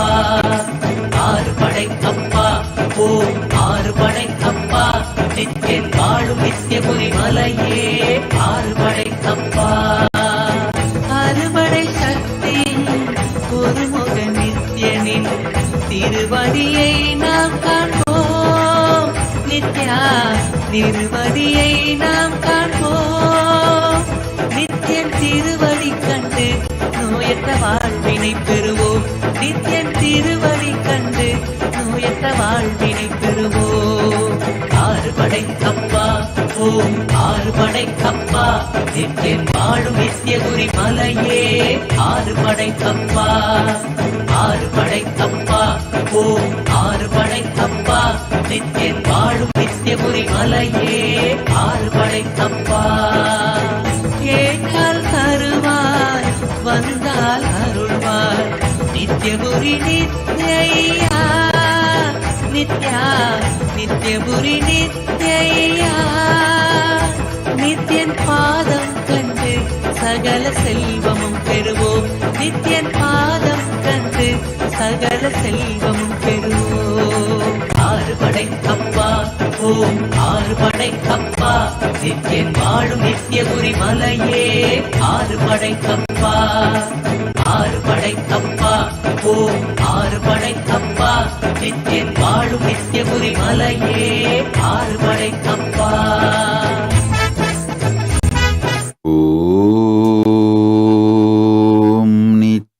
அப்பா, ஆறு படைக்கப்பா, ஓம் ஆறு படைக்கப்பா, நித்தியன் வாழும் நித்தியபுரி மலையே ஆறு படைக்கப்பா. அறுபடை சக்தி ஒருமுக நித்தியனின் திருவடியை நாம் காண்போம். நித்யா திருவடியை நாம் காண்போம். நித்தியன் திருவடி கண்டு நோயற்ற வாழ்வினை பெறுவோம். நித்தியன் திருவடி கண்டு நோயற்ற வாழ்வினை பெறுவோம். ஆறு படைக்கப்பா, ஓம் ஆறு படைக்கப்பா, நித்தியன் வாழும் நித்தியபுரி மலையே ஆறு படைக்கப்பா, ஆறு படைக்கப்பா, ஓம் ஆறு படைக்கப்பா, நித்தியன் வாழும் நித்தியபுரி மலையே ஆறு படைக்கப்பா. கேட்டால் தருவாய், வந்தால் அருள்வாய், நித்தியபுரி நித்யா, நித்யா நித்தியபுரி நித்யா. நித்தியன் பாதம் கண்டு சகல செல்வமும் பெறுவோம். நித்தியன் பாதம் கண்டு சகல செல்வமும் பெறுவோம். ஆறு படைக்கப்பா, ஓம் ஆறு படைக்கப்பா, நித்தியன் வாழும் நித்தியபுரி மலையே ஆறு படைக்கப்பா, ஆறு படைக்கப்பா, ஓம் ஆறு படைக்கப்பா, நித்தியன் வாழும் நித்தியபுரி மலையே ஆறு படைக்கப்பா. ஓம் நித்யானந்தேஸ்வர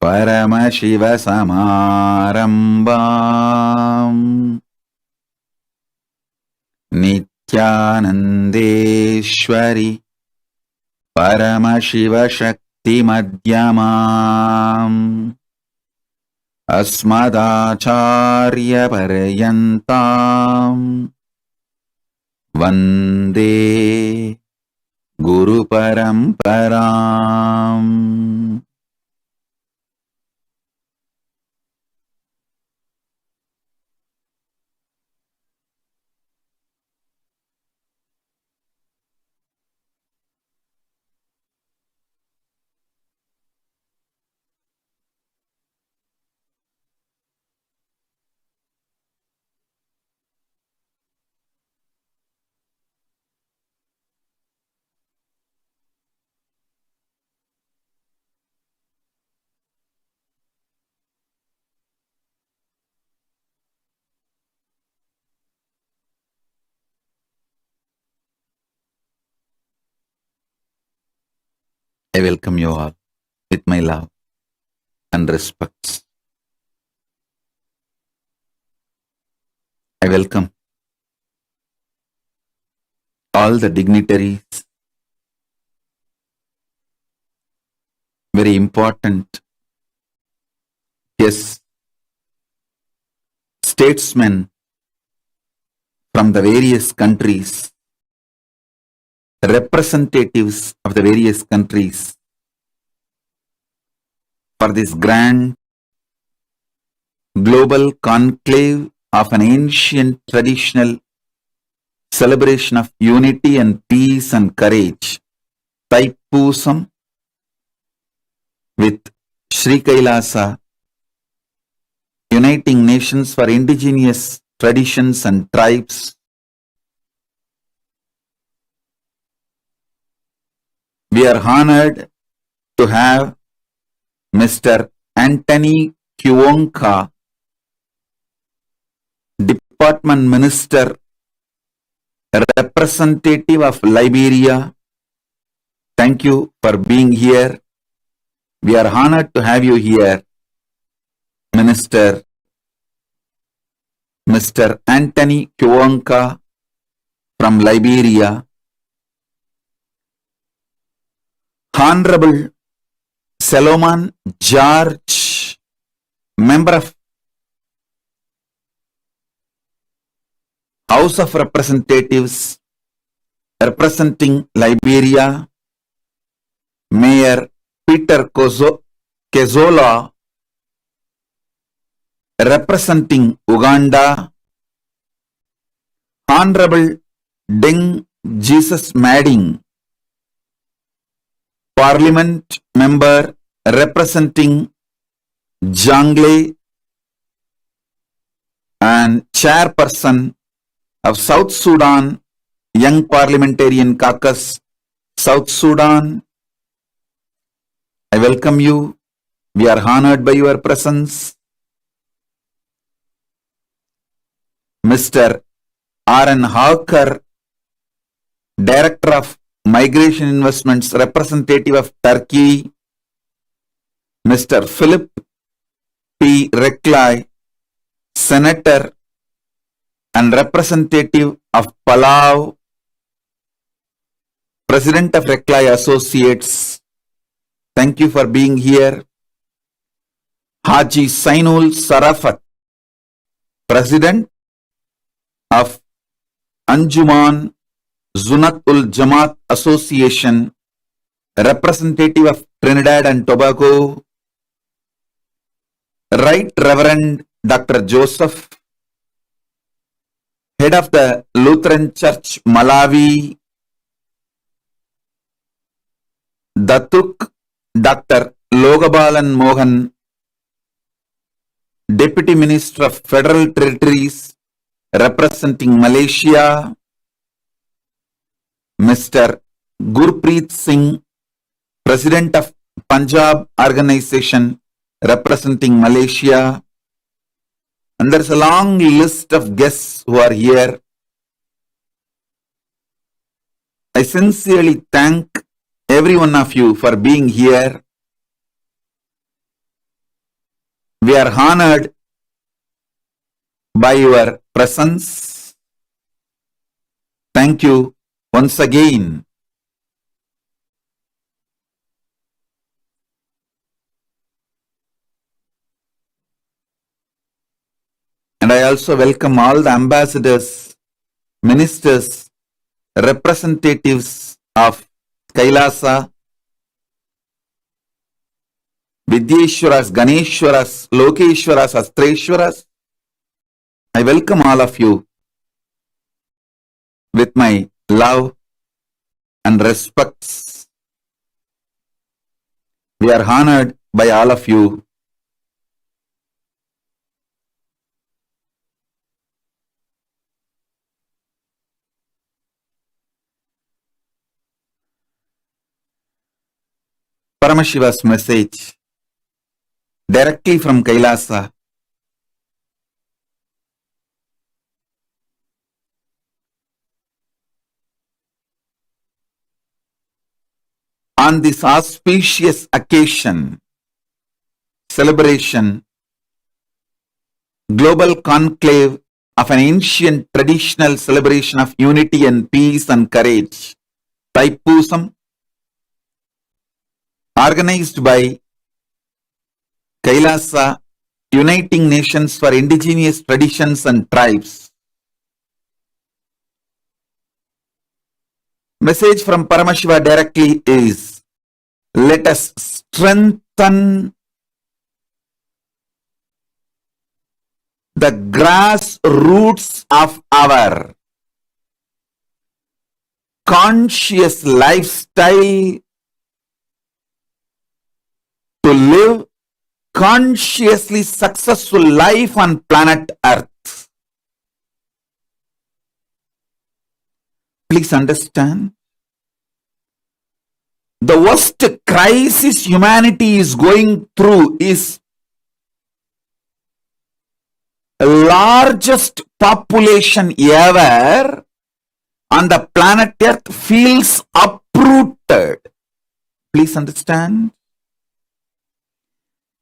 பரமசிவ சமாரம்பாம் நித்யானந்தேஸ்வரி பரமசிவ சக்தி மத்யமாம் அஸ்மதாச்சார்ய பர்யந்தாம் வந்தே குரு பரம்பராம். I welcome you all with my love and respects. I welcome all the dignitaries, very important, yes, statesmen from the various countries, representatives of the various countries for this grand global conclave of an ancient traditional celebration of unity and peace and courage, Thaipusam with Sri Kailasa, uniting nations for indigenous traditions and tribes. We are honored to have Mr. Anthony Kiwonka, Department Minister, representative of Liberia. Thank you for being here. We are honored to have you here, Minister Mr. Anthony Kiwonka from Liberia. Honorable Solomon George, member of House of Representatives representing Liberia. Mayor Peter Kezola representing Uganda. Honorable Deng Jesus Mading Parliament member representing Jangle and chairperson of South Sudan Young Parliamentarian Caucus, South Sudan. I welcome you. We are honored by your presence. Mr. R.N. Hawker, Director of Migration Investments, representative of Turkey. Mr. Philip P. Reklai, Senator and representative of Palau, President of Reklai Associates. Thank you for being here. Haji Sainul Sarafat, President of Anjuman Zunatul Jamaat Association, representative of Trinidad and Tobago. Right Reverend Dr. Joseph, Head of the Lutheran Church Malawi. Datuk Dr. Logabalan Mohan, Deputy Minister of Federal Territories representing Malaysia. Mr. Gurpreet Singh, President of Punjab Organization representing Malaysia. And there's a long list of guests who are here. I sincerely thank every one of you for being here. We are honored by your presence. Thank you once again. And I also welcome all the ambassadors, ministers, representatives of Kailasa, Vidyeshwaras, Ganeshwaras, Lokeshwaras, Astreshwaras. I welcome all of you with my love and respects. We are honored by all of you. Paramashiva's message directly from Kailasa. On this auspicious occasion, celebration, global conclave of an ancient traditional celebration of unity and peace and courage, Taipusam, organized by Kailasa, Uniting Nations for Indigenous Traditions and Tribes. Message from Paramashiva directly is, let us strengthen the grassroots of our conscious lifestyle to live consciously successful life on planet Earth. Please understand, the worst crisis humanity is going through is the largest population ever on the planet Earth feels uprooted. Please understand.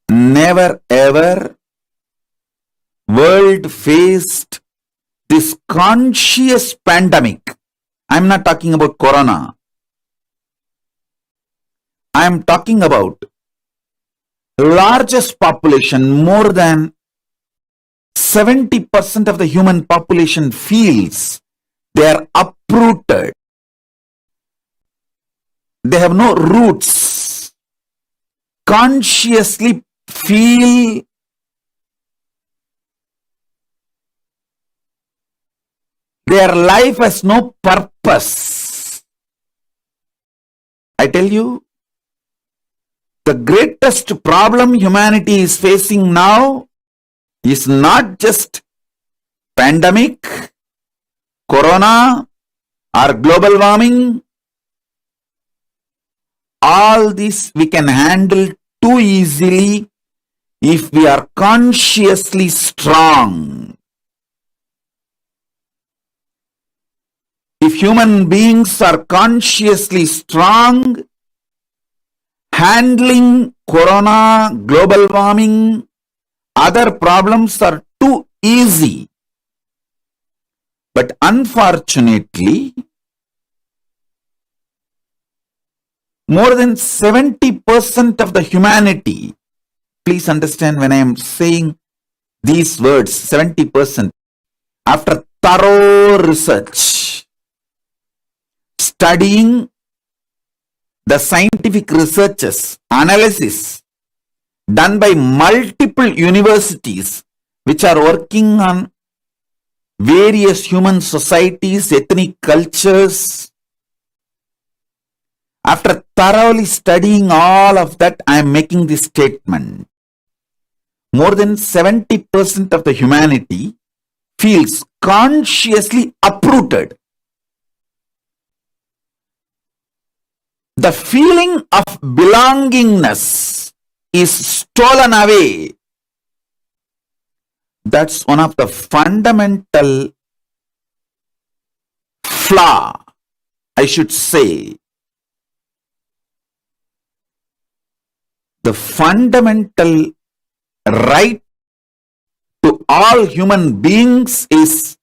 Never ever world faced this conscious pandemic. I'm not talking about corona. I am talking about largest population, more than 70% of the human population feels they are uprooted. They have no roots. Consciously feel their life has no purpose. I tell you, The greatest problem humanity is facing now is not just pandemic, corona, or global warming. All this we can handle too easily if we are consciously strong. If human beings are consciously strong, handling corona, global warming, other problems are too easy. But unfortunately, more than 70% of the humanity, please understand when I am saying these words, 70%, after thorough research, studying the scientific researches, analysis done by multiple universities which are working on various human societies, ethnic cultures. After thoroughly studying all of that, I am making this statement. More than 70% of the humanity feels consciously uprooted. The feeling of belongingness is stolen away. That's one of the fundamental flaw, I should say. The fundamental right to all human beings is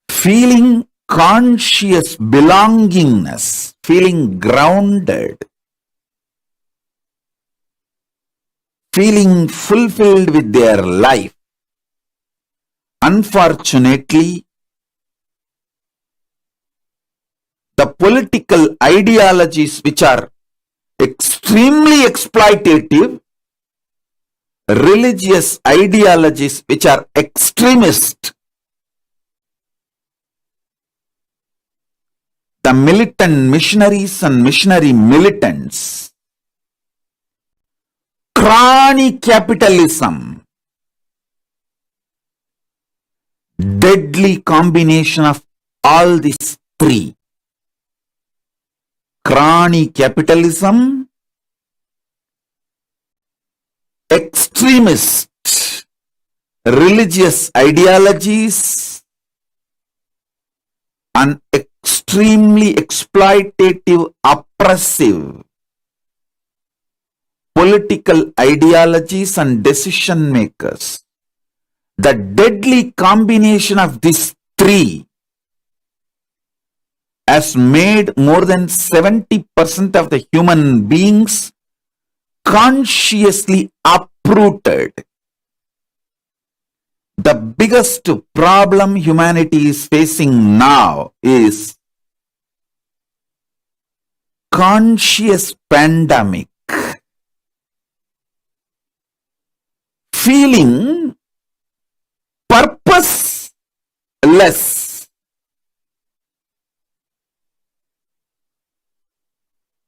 feeling conscious belongingness, feeling grounded, feeling fulfilled with their life. Unfortunately, the political ideologies which are extremely exploitative, religious ideologies which are extremist, the militant missionaries and missionary militants, crony capitalism, deadly combination of all these three. Crony capitalism, extremist religious ideologies, and extremely exploitative, oppressive political ideologies and decision makers. The deadly combination of these three has made more than 70% of the human beings consciously uprooted. The biggest problem humanity is facing now is conscious pandemic. Feeling purposeless.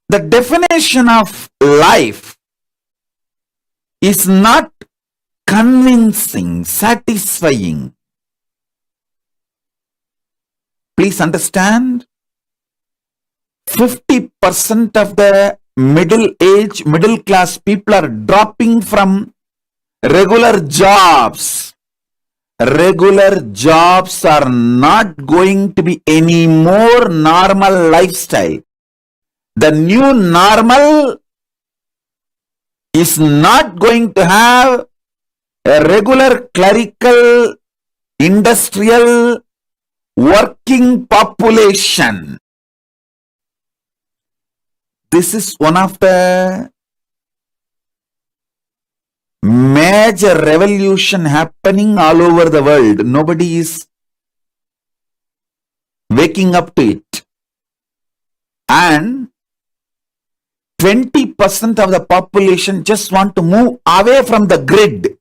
The definition of life is not convincing, satisfying. Please understand, 50% of the middle class people are dropping from regular jobs. Regular jobs are not going to be any more normal lifestyle. The new normal is not going to have a regular clerical, industrial, working population. This is one of the major revolution happening all over the world. Nobody is waking up to it. And 20% of the population just want to move away from the grid.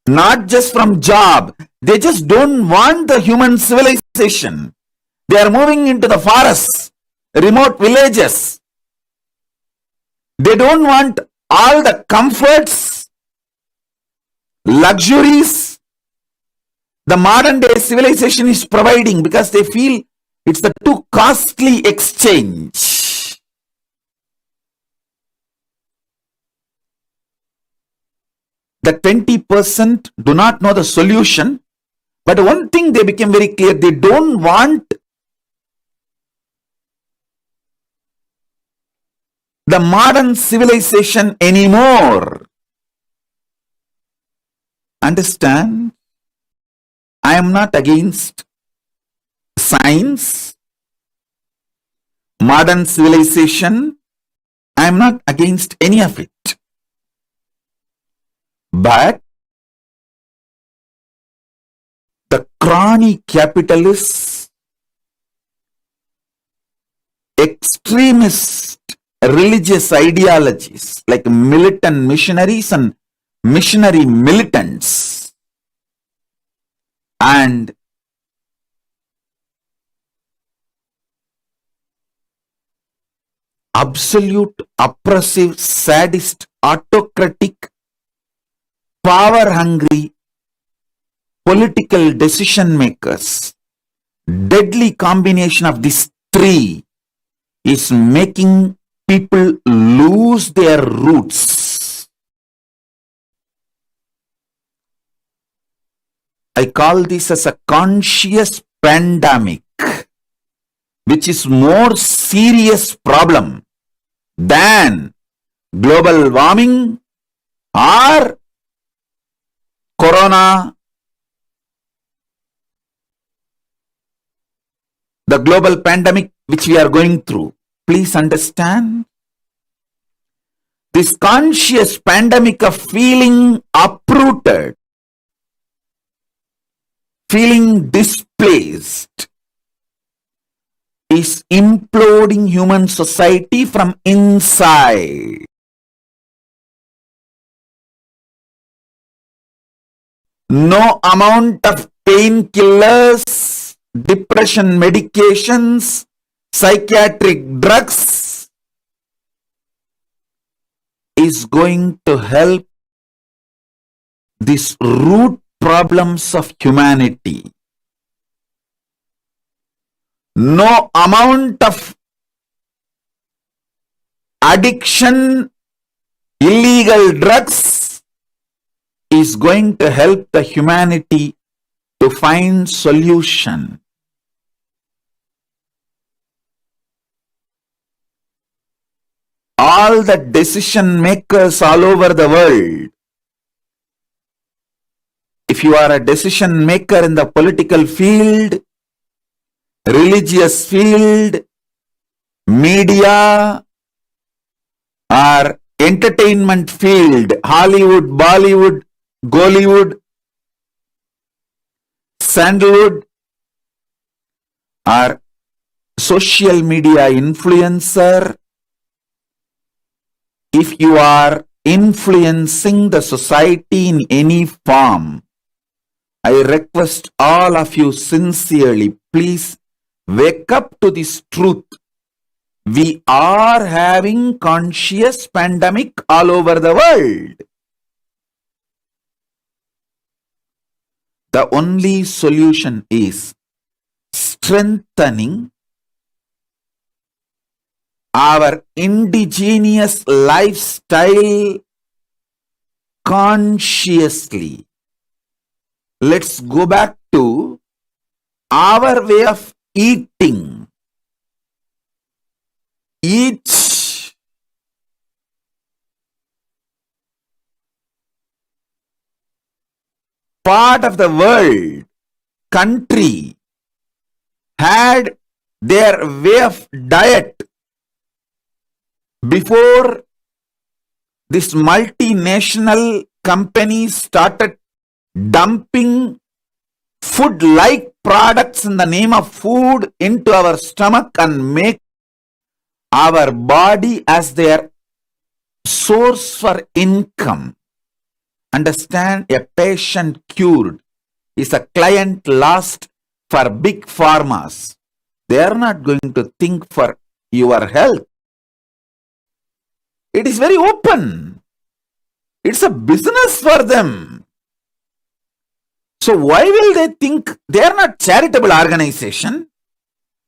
Not just from job. They just don't want the human civilization. They are moving into the forests, remote villages. They don't want all the comforts, luxuries the modern day civilization is providing because they feel it's the too costly exchange. The 20% do not know the solution, but one thing they became very clear, they don't want the modern civilization anymore. Understand? I am not against science, modern civilization. I am not against any of it. But the crony capitalists, extremist religious ideologies like militant missionaries and missionary militants and absolute oppressive, sadist, autocratic, power-hungry political decision makers, deadly combination of these three is making people lose their roots. I call this as a conscious pandemic, which is more serious problem than global warming or corona, the global pandemic which we are going through. Please understand, this conscious pandemic of feeling uprooted, feeling displaced, is imploding human society from inside. No amount of painkillers, depression medications, psychiatric drugs is going to help these root problems of humanity. No amount of addiction, illegal drugs is going to help the humanity to find solution. All the decision makers all over the world, if you are a decision maker in the political field, religious field, media, or entertainment field, Hollywood, Bollywood, Gollywood, Sandalwood, or social media influencer, if you are influencing the society in any form, I request all of you sincerely, please wake up to this truth. We are having conscious pandemic all over the world. The only solution is strengthening our indigenous lifestyle consciously. Let's go back to our way of eating. Each part of the world, country, had their way of diet before this multinational companies started dumping food-like products in the name of food into our stomach and make our body as their source for income. Understand, a patient cured is a client lost for big pharmas. They are not going to think for your health. It is very open. It's a business for them. So why will they think they are not charitable organization?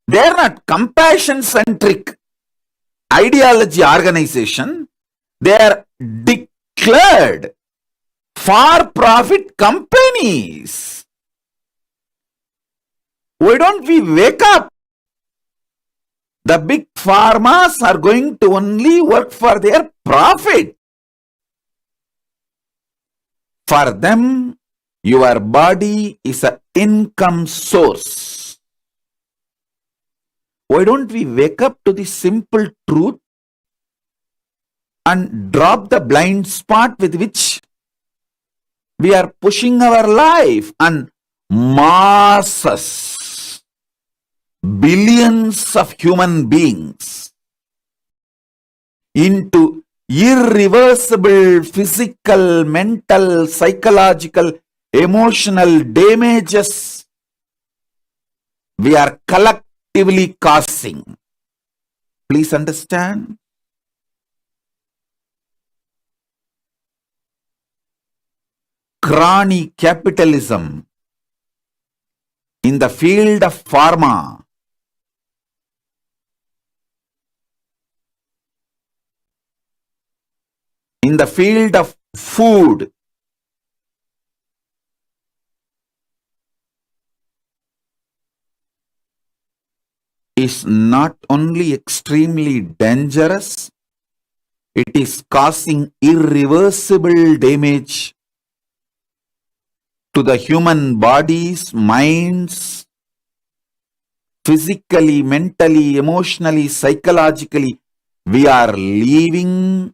They are not compassion-centric ideology organization. They are declared for-profit companies. Why don't we wake up? The big pharmas are going to only work for their profit. For them, your body is an income source. Why don't we wake up to the simple truth and drop the blind spot with which we are pushing our life and masses, billions of human beings into irreversible physical, mental, psychological, emotional damages we are collectively causing. Please understand. Crony capitalism in the field of pharma, in the field of food, is not only extremely dangerous, it is causing irreversible damage to the human bodies, minds, physically, mentally, emotionally, psychologically. We are living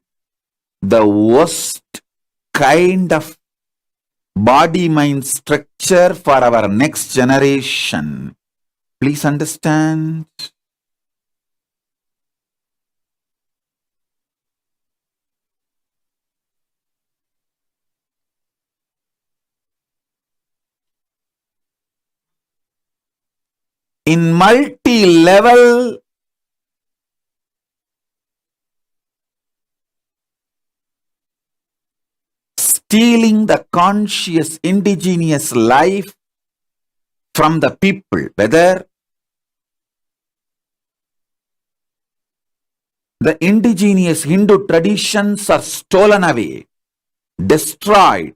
the worst kind of body-mind structure for our next generation. Please understand. In multi-level stealing the conscious indigenous life from the people, whether the indigenous Hindu traditions are stolen away, destroyed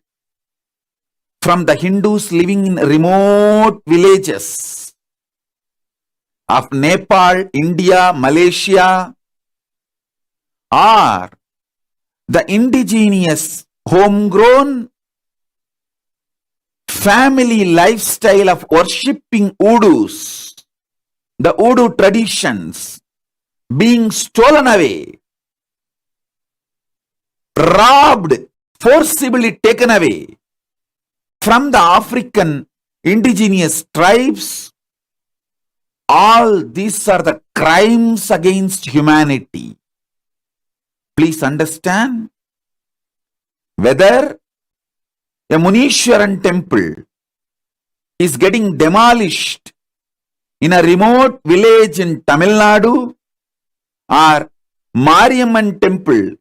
from the Hindus living in remote villages of Nepal, India, Malaysia, or the indigenous homegrown family lifestyle of worshipping Voodoos, the Voodoo traditions being stolen away, robbed, forcibly taken away from the African indigenous tribes. All these are the crimes against humanity. Please understand. Whether a Munishwaran temple is getting demolished in a remote village in Tamil Nadu, or Mariamman temple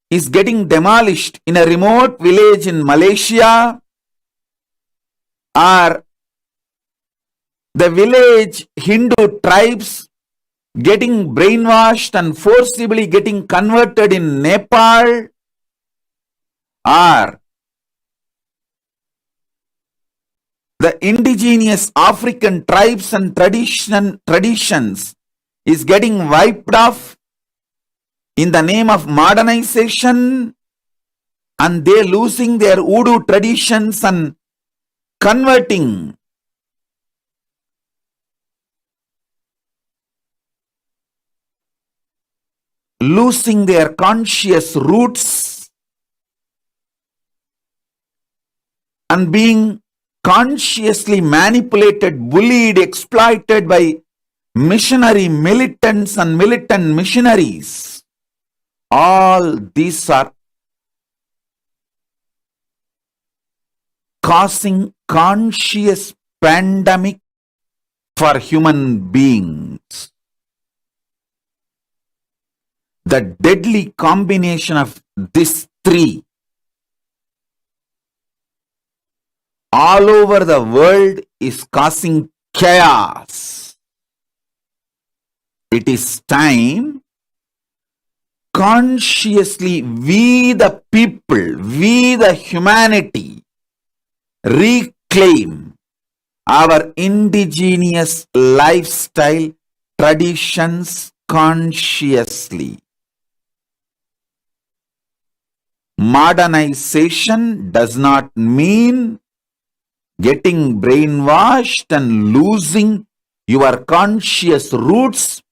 is getting demolished in a remote village in Malaysia, or the village Hindu tribes getting brainwashed and forcibly getting converted in Nepal, or the indigenous African tribes and traditions is getting wiped off in the name of modernization, and they losing their Voodoo traditions and converting losing their conscious roots and being consciously manipulated, bullied, exploited by missionary militants and militant missionaries. All these are causing conscious pandemic for human beings. The deadly combination of these three all over the world is causing chaos. It is time consciously we the people, we the humanity reclaim our indigenous lifestyle traditions consciously. Modernization does not mean getting brainwashed and losing your conscious roots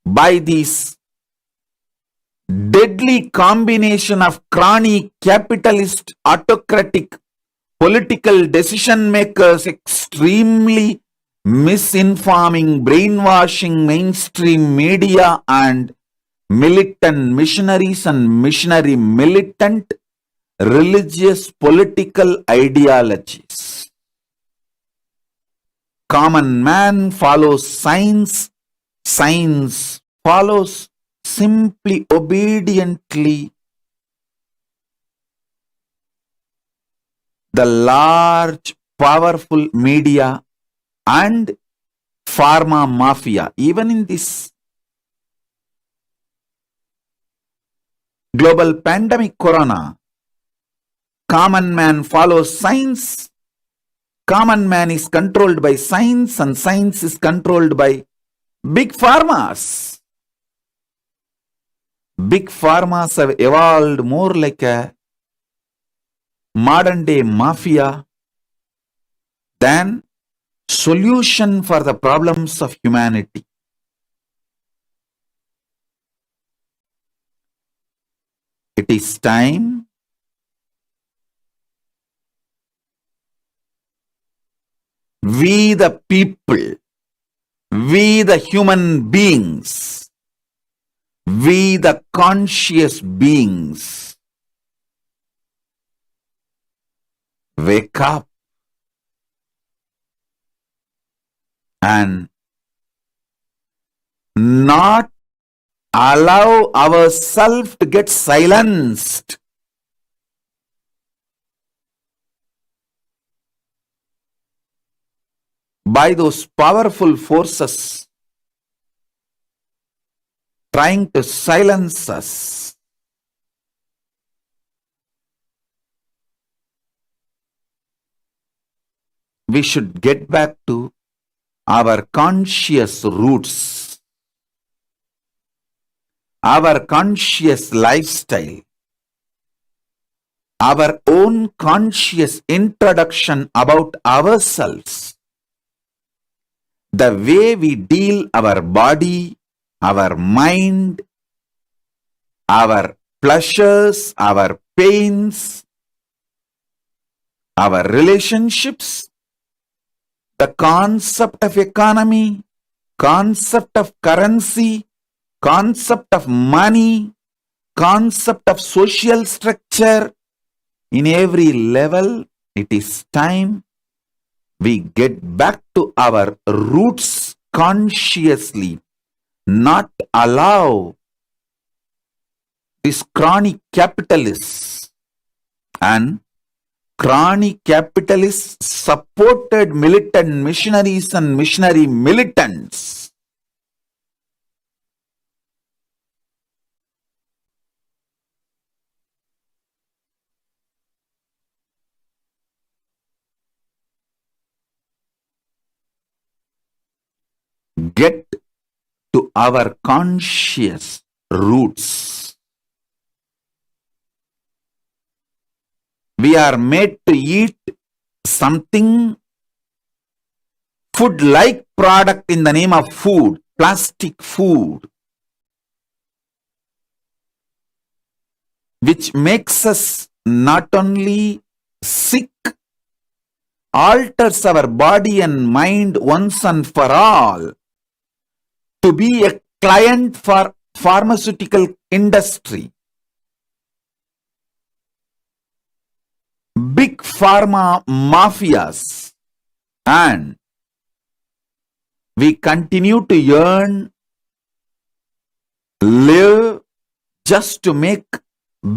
by this deadly combination of crony capitalist autocratic political decision makers extremely misinforming, brainwashing mainstream media and militant missionaries and missionary militant religious political ideologies. Common man follows science, science follows simply obediently the large powerful media and pharma mafia. Even in this global pandemic corona, common man follows science. Common man is controlled by science and science is controlled by big pharmas. Big pharmas have evolved more like a modern day mafia than solution for the problems of humanity. It is time we the people, we the human beings, we the conscious beings wake up and not allow ourselves to get silenced by those powerful forces trying to silence us. We should get back to our conscious roots, our conscious lifestyle, our own conscious introduction about ourselves, the way we deal our body, our mind, our pleasures, our pains, our relationships, the concept of economy, concept of currency, concept of money, concept of social structure. In every level, it is time we get back to our roots consciously, not allow these chronic capitalists and chronic capitalists supported militant missionaries and missionary militants get to our conscious roots. We are made to eat something food-like product in the name of food, plastic food, which makes us not only sick, alters our body and mind once and for all to be a client for pharmaceutical industry. Big pharma mafias, and we continue to live just to make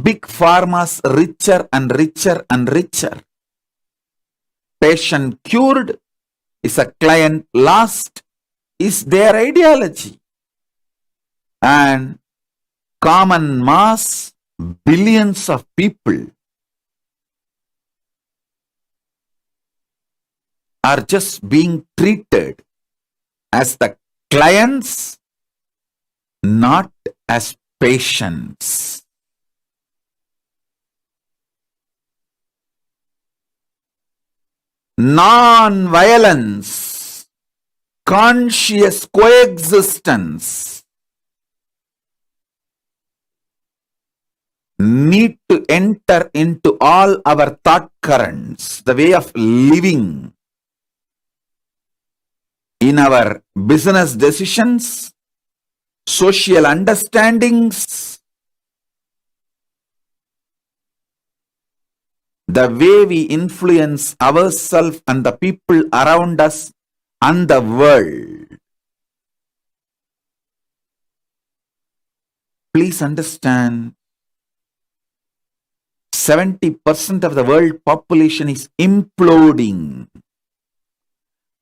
big pharmas richer and richer and richer. Patient cured is a client lost is their ideology. And common mass, billions of people are just being treated as the clients, not as patients. Non-violence, conscious coexistence need to enter into all our thought currents, the way of living, in our business decisions, social understandings, the way we influence ourselves and the people around us and the world. Please understand, 70% of the world population is imploding.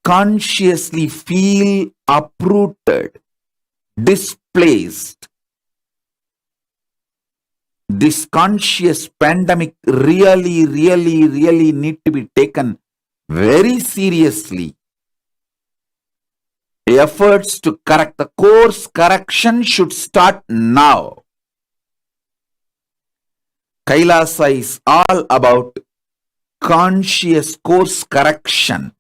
Consciously feel uprooted, displaced. This conscious pandemic really need to be taken very seriously. Efforts to correct the course correction should start now. Kailasa is all about conscious course correction.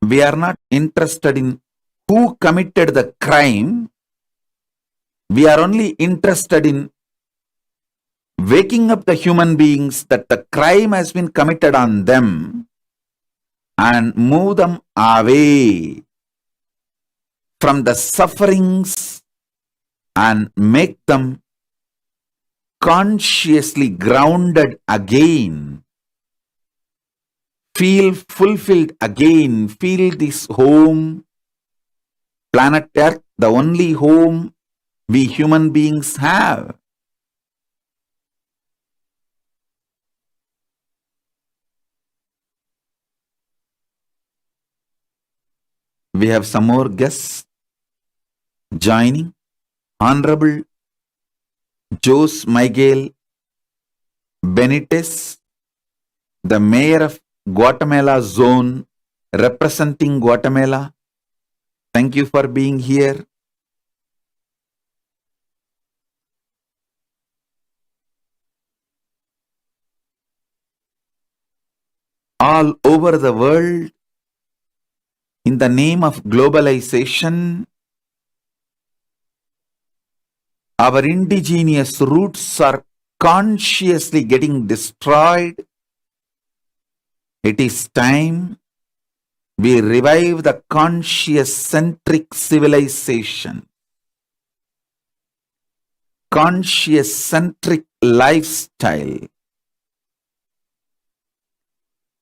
We are not interested in who committed the crime. We are only interested in waking up the human beings that the crime has been committed on them and move them away from the sufferings and make them consciously grounded again. Feel fulfilled again. Feel this home, planet Earth, the only home we human beings have. We have some more guests joining. Honorable Jose Miguel Benitez, the Mayor of Guatemala Zone, representing Guatemala. Thank you for being here. All over the world, in the name of globalization, our indigenous roots are consciously getting destroyed. It is time we revive the conscious-centric civilization, conscious-centric lifestyle,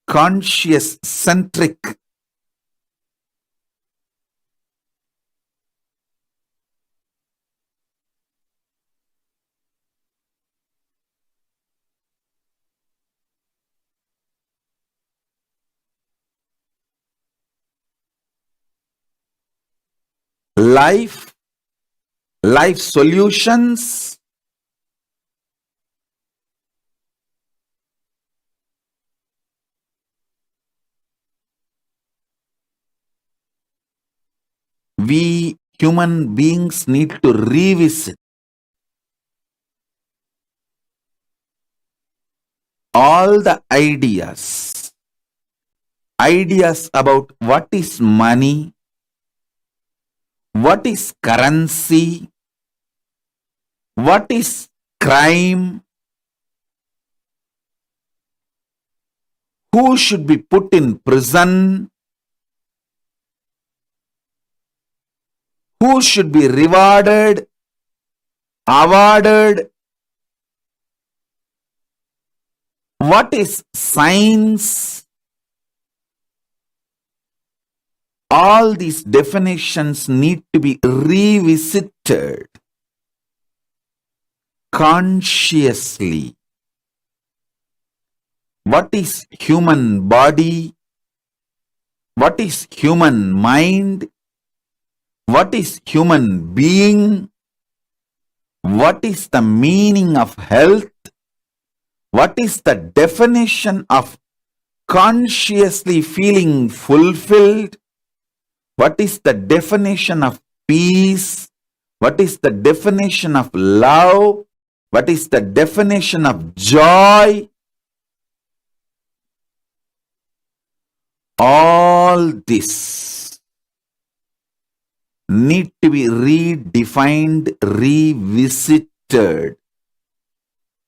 conscious-centric life solutions. We human beings need to revisit all the ideas about what is money, what is currency, what is crime, who should be put in prison, who should be rewarded, awarded, what is science? All these definitions need to be revisited consciously. What is human body? What is human mind? What is human being? What is the meaning of health? What is the definition of consciously feeling fulfilled? What is the definition of peace? What is the definition of love? What is the definition of joy? All this need to be redefined, revisited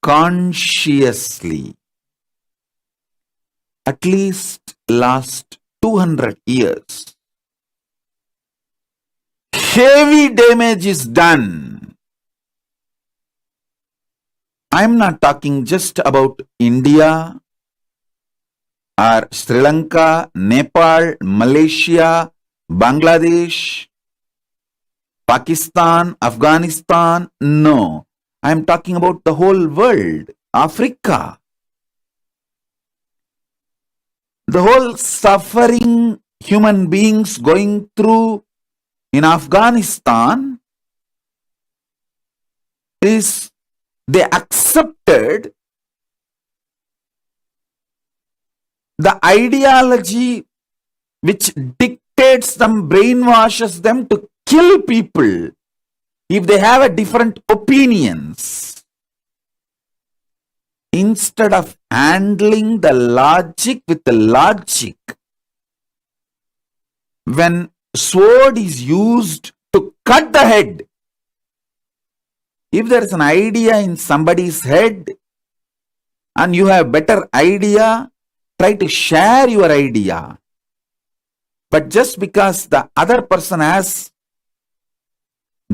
consciously. At least last 200 years, heavy damage is done. I'm not talking just about India or Sri Lanka, Nepal, Malaysia, Bangladesh, Pakistan, Afghanistan. No, I'm talking about the whole world, Africa. The whole suffering human beings going through in Afghanistan is they accepted the ideology which dictates them, brainwashes them to kill people if they have a different opinions. Instead of handling the logic with the logic, when sword is used to cut the head, if there is an idea in somebody's head and you have better idea, try to share your idea. But just because the other person has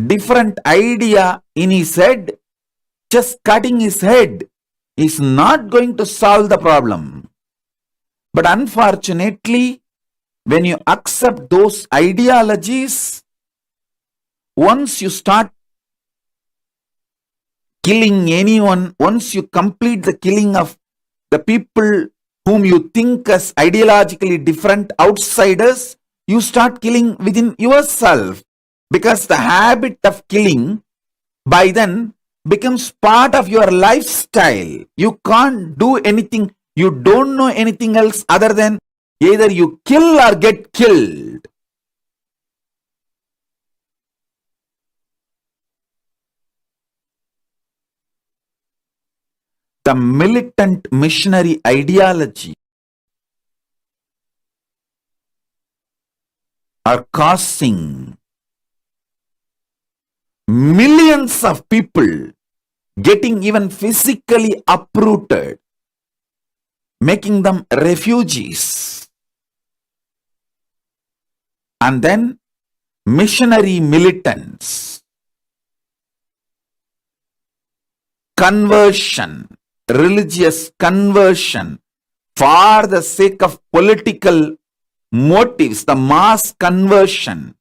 different idea in his head, just cutting his head is not going to solve the problem. But unfortunately, when you accept those ideologies, once you start killing anyone, once you complete the killing of the people whom you think as ideologically different outsiders, you start killing within yourself, because the habit of killing by then becomes part of your lifestyle. You can't do anything. You don't know anything else other than either you kill or get killed. The militant missionary ideology are causing millions of people getting even physically uprooted, making them refugees. And then missionary militants, conversion, religious conversion for the sake of political motives, the mass conversion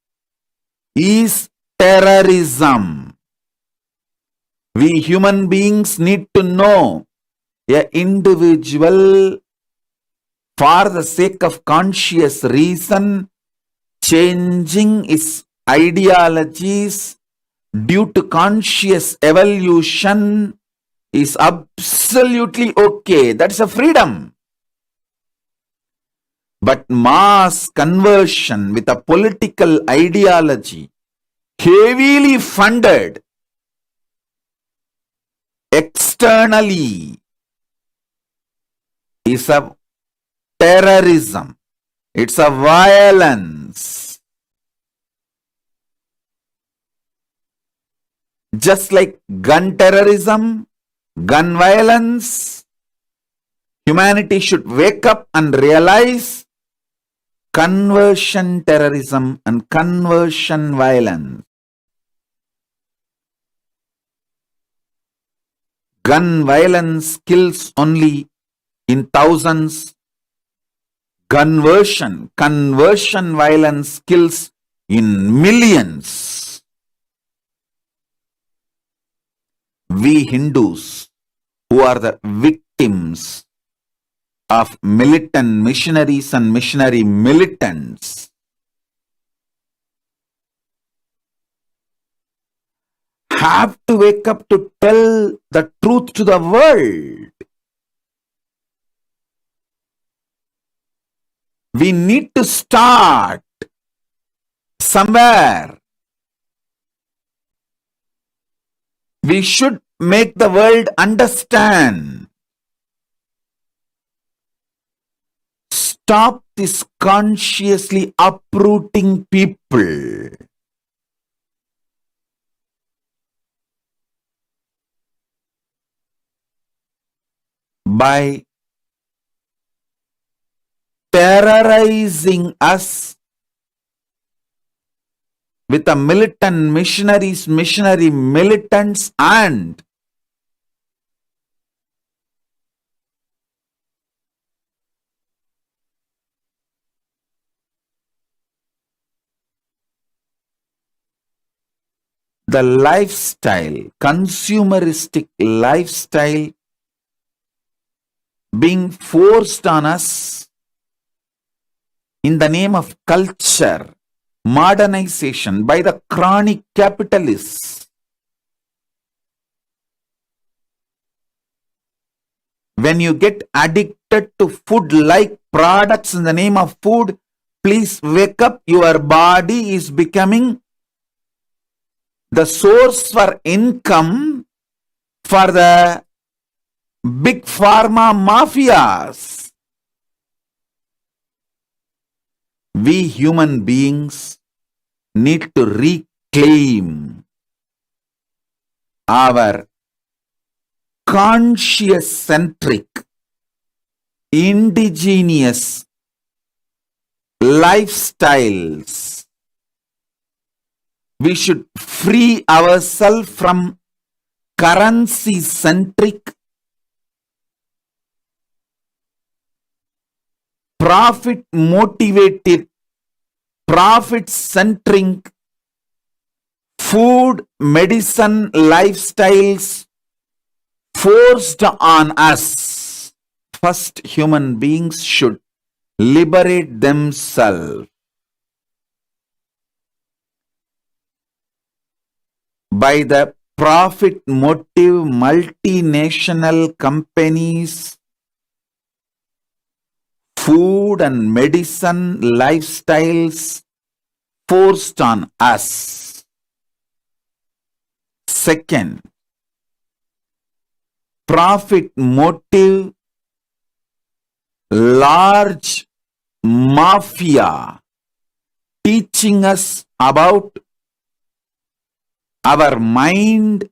is terrorism. We human beings need to know an individual for the sake of conscious reason changing his ideologies due to conscious evolution is absolutely okay. That's a freedom. But mass conversion with a political ideology heavily funded externally is a terrorism. It's a violence. Just like gun terrorism, gun violence, humanity should wake up and realize conversion terrorism and conversion violence. Gun violence kills only in thousands, conversion violence kills in millions. We Hindus, who are the victims of militant missionaries and missionary militants, have to wake up to tell the truth to the world. We need to start somewhere. We should make the world understand. Stop this consciously uprooting people. By terrorizing us with the militant missionaries, missionary militants, and the lifestyle, consumeristic lifestyle being forced on us in the name of culture, modernization by the chronic capitalists. When you get addicted to food-like products in the name of food, please wake up. Your body is becoming the source for income for the big pharma mafias. We human beings need to reclaim our conscious-centric, indigenous lifestyles. We should free ourselves from currency-centric, profit-motivated, profit-centric food, medicine lifestyles forced on us. First, human beings should liberate themselves by the profit motive multinational companies, food and medicine lifestyles forced on us. Second, profit motive large mafia teaching us about our mind,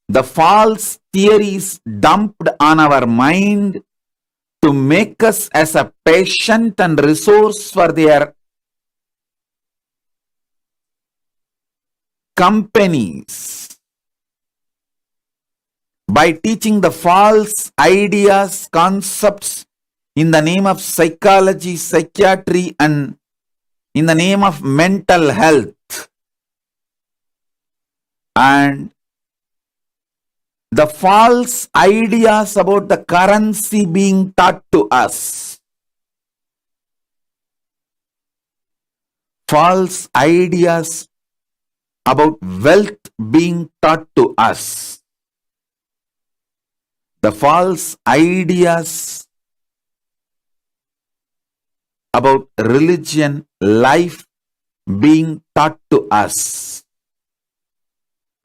the false theories dumped on our mind to make us as a patient and resource for their companies. By teaching the false ideas, concepts in the name of psychology, psychiatry, and in the name of mental health. And the false ideas about the currency being taught to us. False ideas about wealth being taught to us. The false ideas about religion, life being taught to us.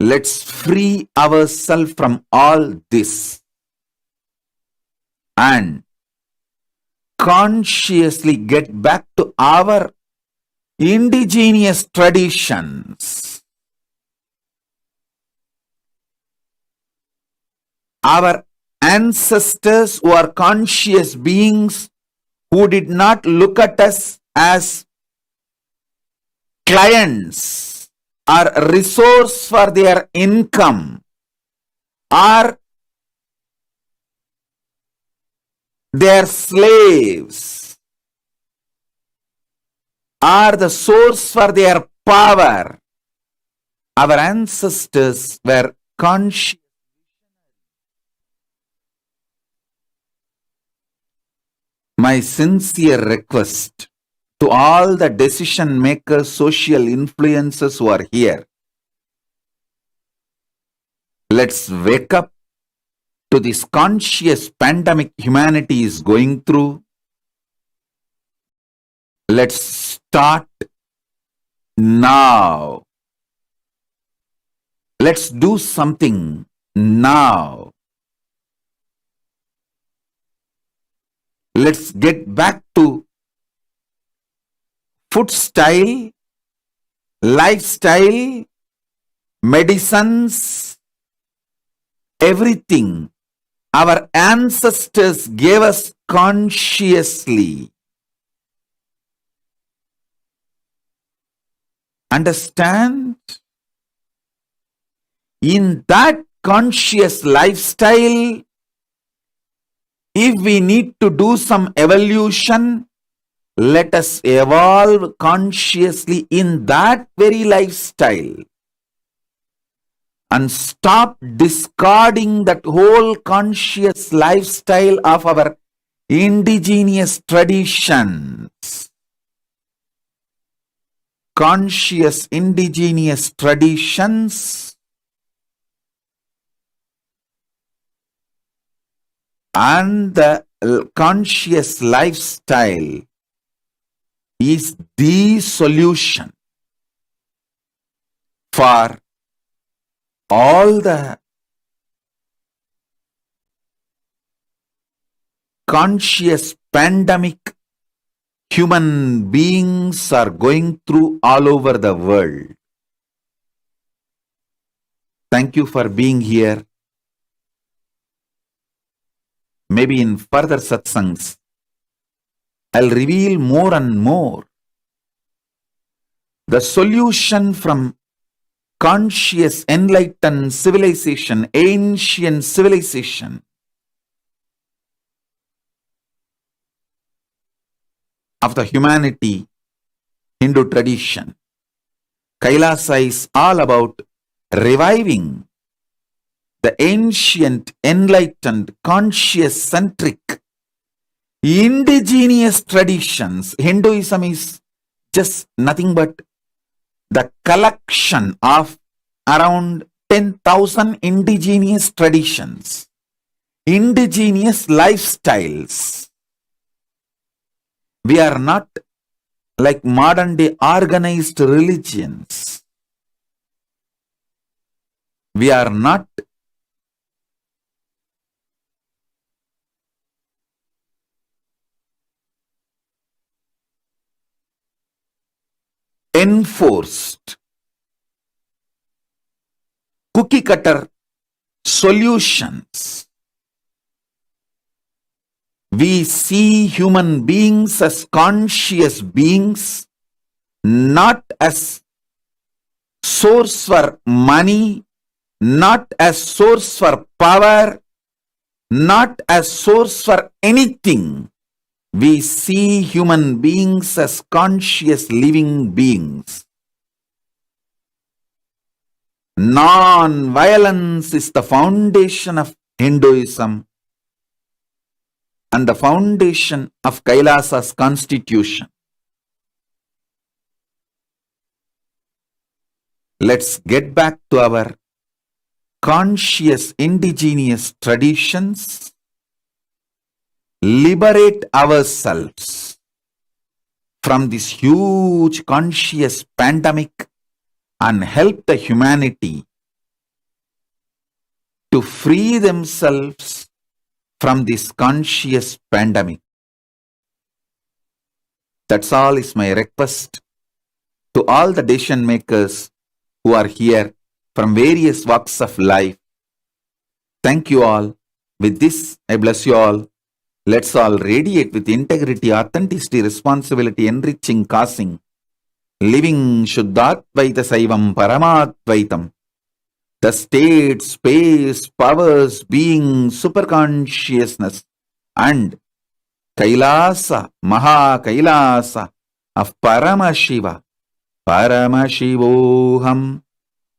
Let's free ourselves from all this and consciously get back to our indigenous traditions. Our ancestors who are conscious beings who did not look at us as clients or resource for their income, or their slaves, are the source for their power. Our ancestors were conscious. My sincere request to all the decision makers, social influencers who are here, let's wake up to this conscious pandemic humanity is going through. Let's start now. Let's do something now. Let's get back to food style, lifestyle, medicines, everything our ancestors gave us consciously. Understand? In that conscious lifestyle, if we need to do some evolution, let us evolve consciously in that very lifestyle and stop discarding that whole conscious lifestyle of our indigenous traditions. Conscious indigenous traditions and the conscious lifestyle is the solution for all the conscious pandemic human beings are going through all over the world. Thank you for being here. Maybe in further satsangs, I'll reveal more and more the solution from conscious enlightened civilization, ancient civilization of the humanity, Hindu tradition. Kailasa is all about reviving the ancient, enlightened, conscious-centric, indigenous traditions. Hinduism is just nothing but the collection of around 10,000 indigenous traditions, indigenous lifestyles. We are not like modern day organized religions. We are not enforced cookie cutter solutions. We see human beings as conscious beings, not as source for money, not as source for power, not as source for anything. We see human beings as conscious living beings. Non-violence is the foundation of Hinduism and the foundation of Kailasa's constitution. Let's get back to our conscious indigenous traditions, liberate ourselves from this huge conscious pandemic and help the humanity to free themselves from this conscious pandemic. That's all is my request to all the decision makers who are here from various walks of life. Thank you all. With this, I bless you all. Let's all radiate with integrity, authenticity, responsibility, enriching, causing, living Shuddhadvaita Saivam Paramadvaitam. The state, space, powers, being, superconsciousness, and Kailasa, Maha Kailasa of Paramashiva, Paramashivoham,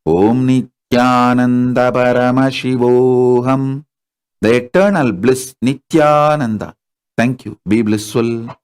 Om Nithyananda Paramashivoham, the eternal bliss Nithyananda. Thank you. Be blissful.